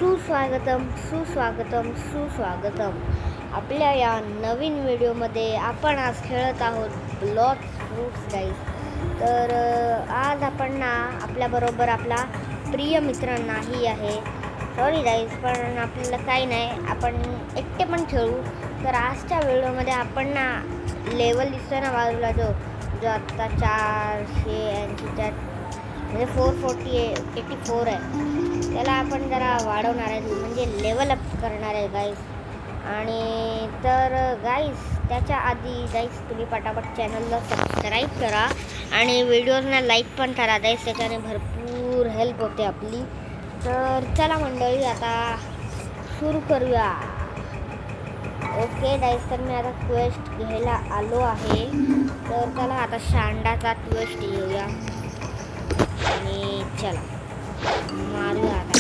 सुस्वागतम आपल्या या नवीन व्हिडिओमध्ये आपण आज खेळत आहोत ब्लॉक्स फ्रूट्स गाईज. तर आज आपण ना आपल्याबरोबर आपला प्रिय मित्र नाही आहे, सॉरी गाईज, पण आपल्याला काही नाही, आपण एकटे पण खेळू. तर आजच्या व्हिडिओमध्ये आपण ना लेवल दिसतोय ना बाजूला, जो आत्ता 480 म्हणजे 484 आहे, त्याला आपण जरा वाढवणार आहे, म्हणजे लेवल अप करणार आहे गाईज. आणि तर गाईज त्याच्या आधी गाईज तुम्ही पटापट चॅनलला सबस्क्राईब करा आणि व्हिडिओजना लाईक पण करा गाईज, त्याच्याने भरपूर हेल्प होते आपली. तर चला मंडळी, आता सुरू करूया. ओके गाईज, तर मी आता क्वेस्ट घ्यायला आलो आहे. तर चला आता शांडाचा क्वेस्ट घेऊया आणि चला मारूया आता.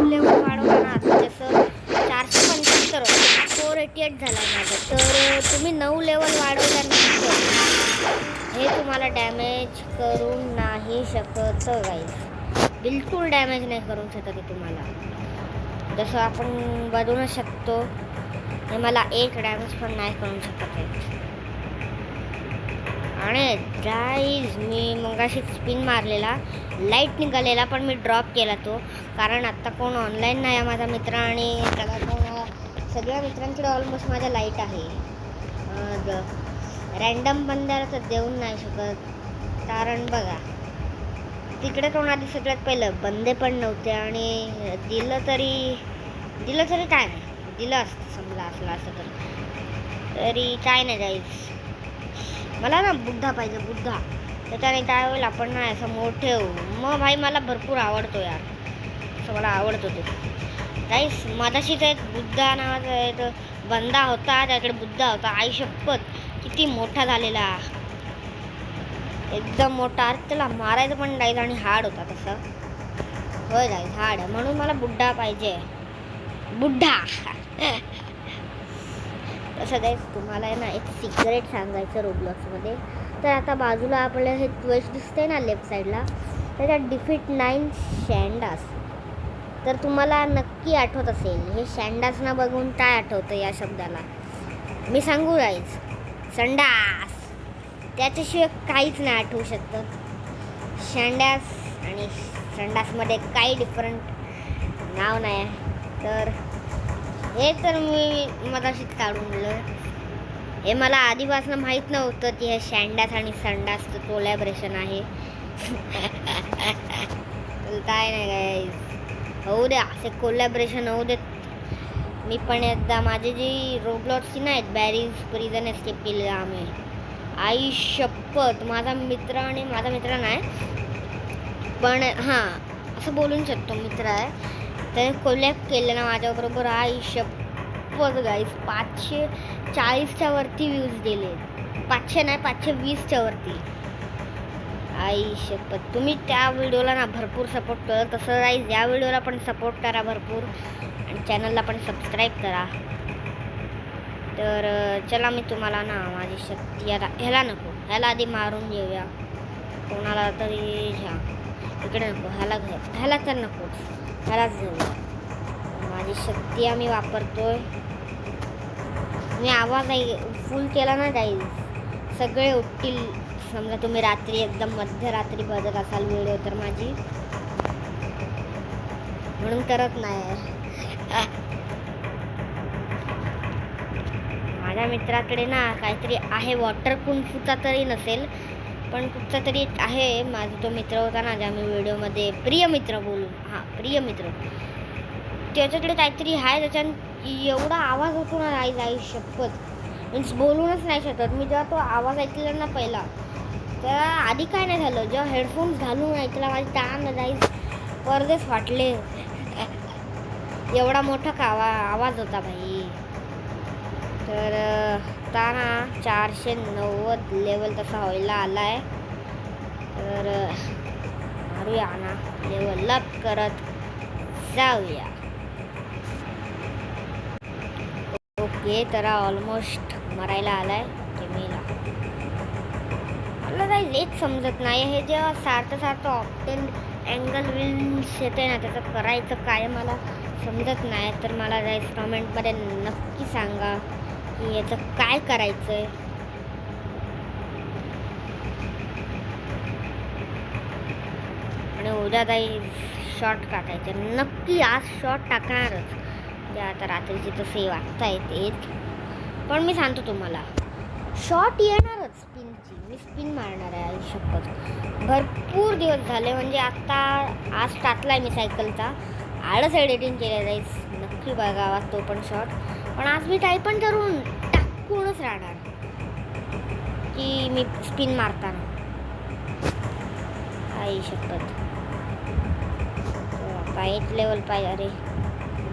लेवल वाढवला ना, जसं 475 488 झाला माझं. तर तुम्ही 9 लेवल वाढवल्यानंतर हे तुम्हाला डॅमेज करू नाही शकत गाईज, बिलकुल डॅमेज नाही करू शकत तुम्हाला. जसं आपण बदलूनच शकतो, हे मला एक डॅमेज पण नाही करू शकत आहे. आणि गाईज मी मगाशी स्पिन मारलेला, लाईट निघालेला, पण मी ड्रॉप केला तो, कारण आत्ता कोण ऑनलाईन नाही आहे माझा मित्र, आणि त्याला कोण सगळ्या मित्रांकडे ऑलमोस्ट माझ्या लाईट आहे. रँडम बंद्याला तर देऊन नाही शकत, कारण बघा तिकडे कोणाला सगळ्यात पहिलं बंदे पण नव्हते, आणि दिलं तरी काय नाही, दिलं असतं समजा असलं असतं तरी काय नाही गाईज. मला ना बुद्धा पाहिजे, बुद्धा, त्याच्याने काय होईल, आपण ना असं मोठे होऊ. मग भाई मला भरपूर आवडतो यार, असं मला आवडतो ते गाईस. मधाशीच एक बुद्धा नावाचा एक बंदा होता, त्याकडे बुद्धा होता, आई शपथ किती मोठा झालेला, एकदम मोठा. त्याला मारायचं पण जाईल, आणि हार्ड होता तसं, होय जाईल हार्ड, म्हणून मला बुड्ढा पाहिजे, बुड्ढा. तसं गाईस तुम्हाला आहे ना एक सिक्रेट सांगायचं रोब्लॉक्समध्ये. तर आता बाजूला आपलं हे क्वेस्ट दिसते ना लेफ्ट साईडला, त्याच्यात डिफीट 9 शँडास. तर तुम्हाला नक्की आठवत असेल, हे शँडासना बघून काय आठवतं या शब्दाला, मी सांगू गाईज, संडास. त्याच्याशिवाय काहीच नाही आठवू शकतं. शँडास आणि संडासमध्ये काही डिफरंट नाव नाही आहे. तर हे तर मी मगाशीच काढून दिलं, हे मला आधीपासून माहीत नव्हतं की हे शँडास आणि संडासचं कोलॅबरेशन आहे. काय नाही गाईज, होऊ द्या, असे कोलॅबरेशन होऊ देत. मी पण एकदा माझी जी रोब्लॉक्सची नाहीत बॅरीज प्रिझन एस्केप केलेला आम्ही, आई शपथ, माझा मित्र नाही, पण हां असं बोलून शकतो मित्र आहे, त्याने कोलॅब केलं ना माझ्याबरोबर. आई शपथ गाईज, 540च्या वरती व्ह्यूज दिले, 500 नाही 520च्या वरती. आई शपथ, तुम्ही त्या व्हिडिओला ना भरपूर सपोर्ट करा. तसं गाईज या व्हिडिओला पण सपोर्ट करा भरपूर, आणि चॅनलला पण सबस्क्राईब करा. तर चला मी तुम्हाला ना माझी शक्ती, ह्याला नको, ह्याला आधी मारून घेऊया, कोणाला तरी ह्या इकडे नको, ह्याला तर नको, ह्यालाच घेऊया. माझी शक्ती आम्ही वापरतोय. मी आवाज फुल केला ना गाईज, सगळे उठतील. समजा तुम्ही रात्री एकदम मध्यरात्री बघत असाल व्हिडिओ तर माझी, म्हणून करत नाही. माझ्या मित्राकडे ना काहीतरी आहे, वॉटर कुंफूचा तरी नसेल, पण कुठचा तरी आहे. माझा तो मित्र होता ना, ज्या मी व्हिडिओमध्ये प्रिय मित्र त्याच्याकडे काहीतरी आहे, त्याच्यानं एवढा आवाज होतो ना आई शपथ, मीन्स बोलूनच नाही शकत. मी जेव्हा तो आवाज ऐकला ना पहिला, तेव्हा आधी काय नाही झालं, जेव्हा हेडफोन्स घालून ऐकला माझी टांग जाईल, परदेश फाटले, एवढा मोठा आवाज होता भाई. तर आता ना 490 लेवल तसा व्हायला आला आहे. तर मारूया ना, लेवल अप करत जाऊया. ओके, तर ऑलमोस्ट मरायला आलाय, मेला मला काही लेच समजत नाही हे जेव्हा सारखं ऑप्टेन अँगल विल्स येते ना त्याचं करायचं काय मला समजत नाही. तर मला गाईस कमेंटमध्ये नक्की सांगा की याचं काय करायचं आहे. आणि उद्या काही शॉर्ट टाकायचे नक्की. आज शॉर्ट टाकणारच जे आता रात्रीची तसे वागता येत. पण मी सांगतो तुम्हाला शॉर्ट येणारच. स्पिनची मी स्पिन मारणार आहे आयुष्यात. भरपूर दिवस झाले म्हणजे आता आज टाकलाय मी सायकलचा. आळस एडिटिंग केलं जाईस नक्की बघावा तो पण शॉर्ट. पण आज मी काही पण करून टाकूनच राहणार की मी स्पिन मारताना आयुष्यात. पाहिजे लेवल पाहिजे. अरे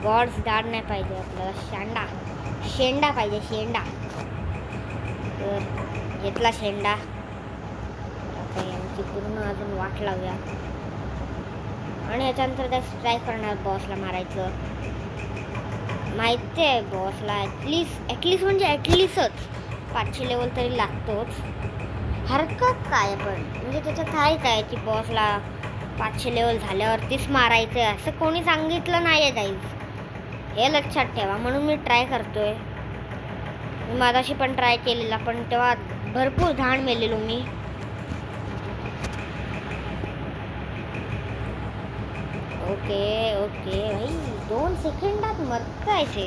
गॉड्स दाड नाही पाहिजे आपल्याला. शेंडा पाहिजे शेंडा. तर घेतला शेंडा. आता यांची पूर्ण अजून वाट लावूया आणि याच्यानंतर त्या ट्राय करणार बॉसला मारायचं. माहिती आहे बॉसला ॲटलिस्ट म्हणजे ॲटलिस्टच 500 लेवल तरी लागतोच. हरकत काय पण म्हणजे त्याचं काय की बॉसला 500 लेवल झाल्यावरतीच मारायचं आहे असं कोणी सांगितलं नाही आहे गाईज. हे लक्षात ठेवा. म्हणून मी ट्राय करतोय. मी माझ्याशी पण ट्राय केलेला पण तेव्हा भरपूर घाण मेलेलो मी. ओके भाई 2 सेकंदात मरतायचे.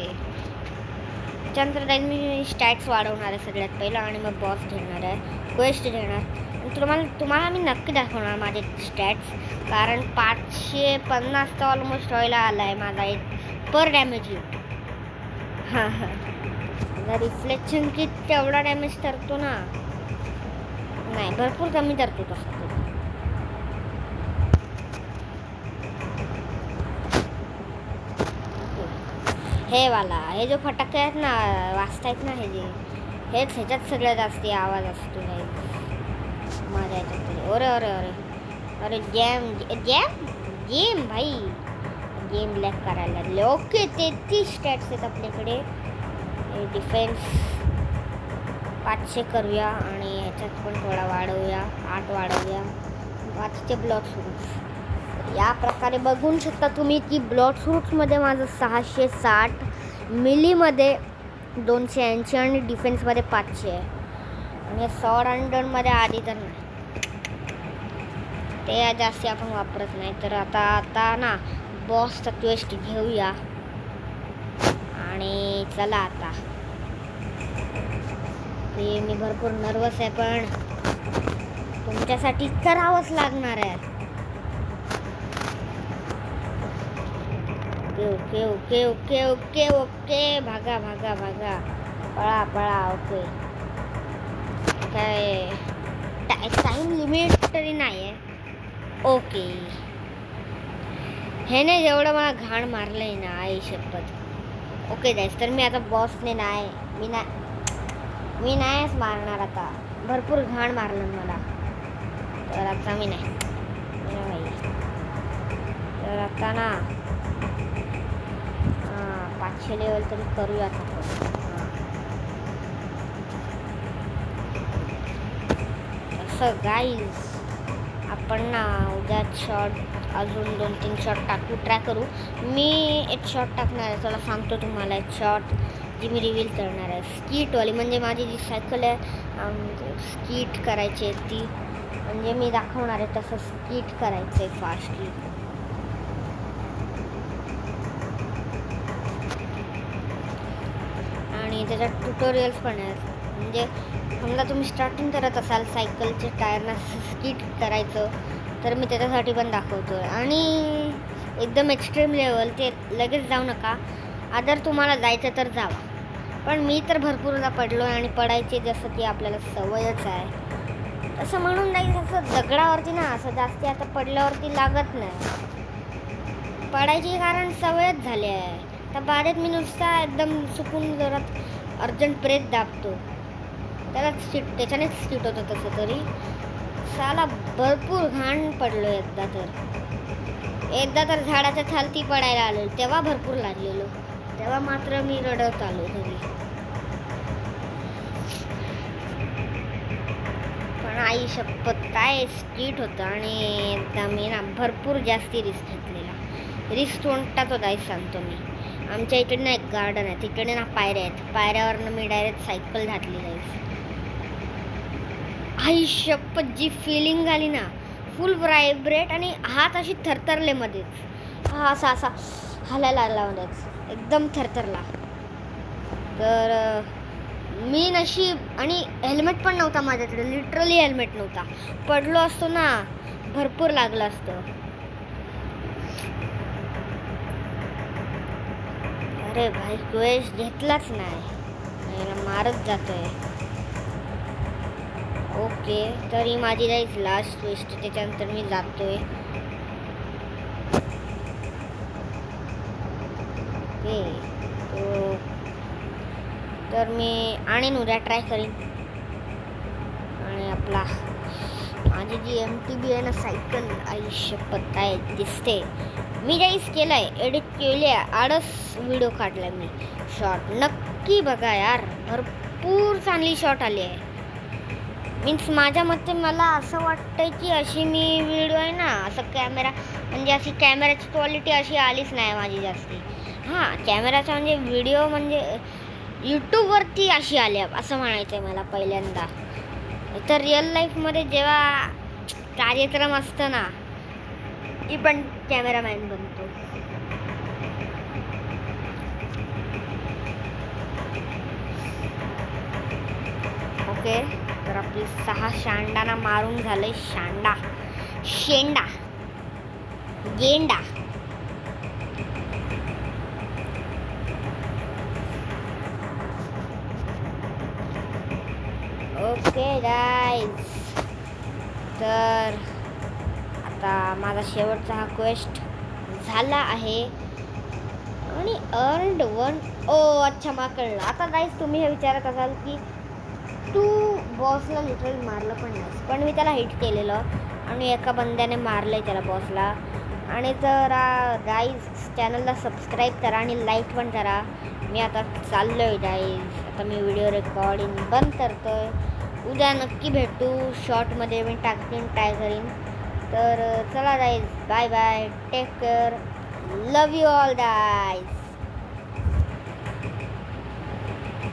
त्याच्यानंतर मी स्टॅट्स वाढवणार आहे सगळ्यात पहिला आणि मग बॉस घेणार आहे क्वेस्ट घेणार. तुम्हाला मी नक्की दाखवणार माझे स्टॅट्स. कारण 550 तर ऑलमोस्ट व्हायला आला आहे माझा एक पर डॅमेज हिट. रिफ्लेक्शन किट तेवढा डॅमेज करतो ना. नाही भरपूर कमी करतो तसं. हे जो फटाके आहेत ना वाजतायत ना हेच ह्याच्यात सगळ्यात जास्त आवाज असतो नाही माझ्या ह्याच्यात. अरे गेम भाई गेम लॅक करायला लागले. ओके 33 स्टॅट्स आहेत आपल्याकडे. डिफेन्स 500 करूया आणि ह्याच्यात पण थोडा वाढवूया. 8 वाढवूया. 5चे ब्लॉक सुरूट या प्रकारे बघू शकता तुम्ही की ब्लॉक सुरूट्समध्ये माझं 660 मिलीमध्ये 280 आणि डिफेन्समध्ये 500 आहे. आणि सॉर्ड अँड डनमध्ये आधी तर नाही ते जास्त आपण वापरत नाही. तर आता ना बॉसचा क्वेस्ट घेऊया आणि चला आता. ते मी भरपूर नर्वस आहे पण तुमच्यासाठी करावंच लागणार आहे. ओके भागा पळा. ओके काय टाइम लिमिट तरी नाही आहे. ओके ह्याने जेवढं मला घाण मारलंय ना आई शपथ. ओके गाईस तर मी आता बॉसने मी नाहीच मारणार आता. भरपूर घाण मारलं मला तर आता मी नाही. तर आता ना 500 लेवल तरी करूया. असं गाईज आपण ना उद्या शॉर्ट अजून 2-3 शॉट ट्राय करू. मी एक शॉट टाकणार आहे चला सांगतो तुम्हाला. एक शॉट जी मी रिव्हील करणार आहे स्कीटवाली म्हणजे माझी जी सायकल आहे स्कीट करायची आहे ती म्हणजे मी दाखवणार आहे तसं स्कीट करायचं आहे फास्टली. आणि त्याच्यात ट्युटोरियल्स पण आहेत. म्हणजे समजा तुम्ही स्टार्टिंग करत असाल सायकलचे टायरना स्कीट करायचं तर मी त्याच्यासाठी पण दाखवतो आहे. आणि एकदम एक्स्ट्रीम लेवल ते लगेच जाऊ नका. अदर तुम्हाला जायचं तर जावा. पण मी तर भरपूरदा पडलो आहे आणि पडायचे जसं की आपल्याला सवयच आहे तसं म्हणून नाही. असं दगडावरती ना असं जास्त आता पडल्यावरती लागत नाही पडायची कारण सवयच झाली आहे. तर बारीत मी नुसता एकदम चुकून जोरात अर्जंट ब्रेक दाबतो त्याच्यानेच स्किट होतं कसं तरी. साला भरपूर घाण पडलो एकदा तर झाडाच्या खालती पडायला आलो तेव्हा भरपूर लागलेलो. तेव्हा मात्र मी रडत आलो घरी. पण आई शपथ काय स्ट्रीट होतं आणि एकदा मी ना भरपूर जास्ती रिस्क घेतलेला. रिस्क कोणताच होता हे सांगतो मी. आमच्या इकडे ना एक गार्डन आहे, तिकडे ना पायऱ्या आहेत. पायऱ्यावरनं मी डायरेक्ट सायकल घातली जाईल. आई शपथ जी फिलिंग आली ना, फुल व्हायब्रेट आणि हात अशी थरथरले मध्येच. हा असा असा हालायला लागला मध्येच, एकदम थरथरला. तर मी नशीब आणि हेल्मेट पण नव्हता माझ्याकडे, लिटरली हेल्मेट नव्हता. पडलो असतो ना भरपूर लागलं असतं. अरे भाई क्वेस्ट घेतलाच नाही, मारत जातोय. ओके तरी माझी जाईच लास्ट क्वेस्ट, त्याच्यानंतर मी जातोय. ओके तर मी आणि उद्या ट्राय करीन. आणि आपला माझी जी MTB आहे ना सायकल, आई शपथ काय दिसते. मी काहीच केलं आहे, एडिट केले, आडस व्हिडिओ काढला मी. शॉर्ट नक्की बघा यार, भरपूर चांगली शॉट आली आहे. मीन्स माझ्या मते मला असं वाटतं की अशी मी व्हिडिओ आहे ना, असं कॅमेरा म्हणजे अशी कॅमेराची क्वालिटी अशी आलीच नाही माझी जास्ती. हां कॅमेराचा म्हणजे व्हिडिओ म्हणजे यूट्यूबवरती अशी आली असं म्हणायचं आहे मला पहिल्यांदा. तर रिअल लाईफमध्ये जेव्हा कार्यक्रम असतं ना, ती पण कॅमेरामॅन बनतो. ओके तर आपली 6 शांडाना मारून झालंय. शेंडा गेंडा. ओके गाईज, तर आता माझा शेवटचा हा क्वेस्ट झाला आहे आणि अर्नड 1. अच्छा मला कळलं आता गाईज. तुम्ही हे विचारत असाल की तू बॉसला लिटरली मारलं पण नाही, पण मी त्याला हिट केलेलं आणि एका बंद्याने मारलं त्याला बॉसला. आणि तर गाईज चॅनलला सबस्क्राईब करा आणि लाईक पण करा. मी आता चाललो आहे गाईज, आता मी व्हिडिओ रेकॉर्डिंग बंद करतो आहे. उद्या नक्की भेटू, शॉर्टमध्ये मी ट्राय करीन. तर चला guys, bye bye, take care, love you all guys.